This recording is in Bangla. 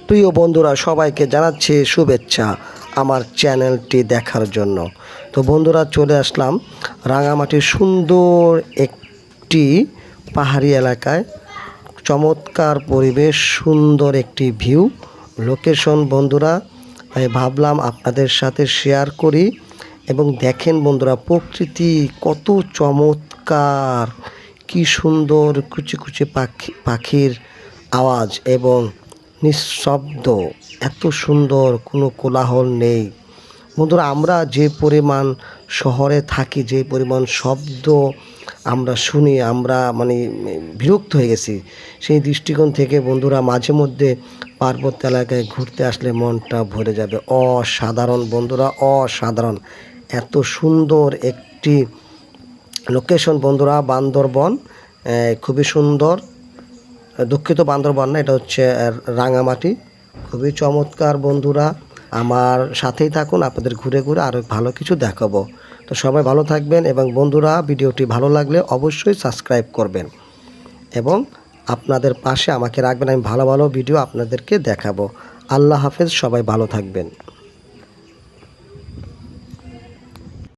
প্রিয় বন্ধুরা, সবাইকে জানাচ্ছি শুভেচ্ছা আমার চ্যানেলটি দেখার জন্য। তো বন্ধুরা, চলে আসলাম রাঙামাটির সুন্দর একটি পাহাড়ি এলাকায়। চমৎকার পরিবেশ, সুন্দর একটি ভিউ লোকেশন বন্ধুরা। তাই ভাবলাম আপনাদের সাথে শেয়ার করি। এবং দেখেন বন্ধুরা, প্রকৃতি কত চমৎকার, কি সুন্দর কুচি কুচি পাখির আওয়াজ এবং নিঃশব্দ, এত সুন্দর, কোনো কোলাহল নেই বন্ধুরা। আমরা যে পরিমাণ শহরে থাকি, যে পরিমাণ শব্দ আমরা শুনি, আমরা বিরক্ত হয়ে গেছি। সেই দৃষ্টিকোণ থেকে বন্ধুরা, মাঝে মধ্যে পার্বত্য এলাকায় ঘুরতে আসলে মনটা ভরে যাবে। অসাধারণ বন্ধুরা, অসাধারণ। এত সুন্দর একটি লোকেশন বন্ধুরা, বান্দরবন। খুবই সুন্দর, দুঃখিত, বান্দরবন না, এটা হচ্ছে রাঙামাটি। খুবই চমৎকার বন্ধুরা, আমার সাথেই থাকুন, আপনাদের ঘুরে ঘুরে আরও ভালো কিছু দেখাবো। তো সবাই ভালো থাকবেন এবং বন্ধুরা, ভিডিওটি ভালো লাগলে অবশ্যই সাবস্ক্রাইব করবেন এবং আপনাদের পাশে আমাকে রাখবেন। আমি ভালো ভালো ভিডিও আপনাদেরকে দেখাবো। আল্লাহ হাফেজ, সবাই ভালো থাকবেন।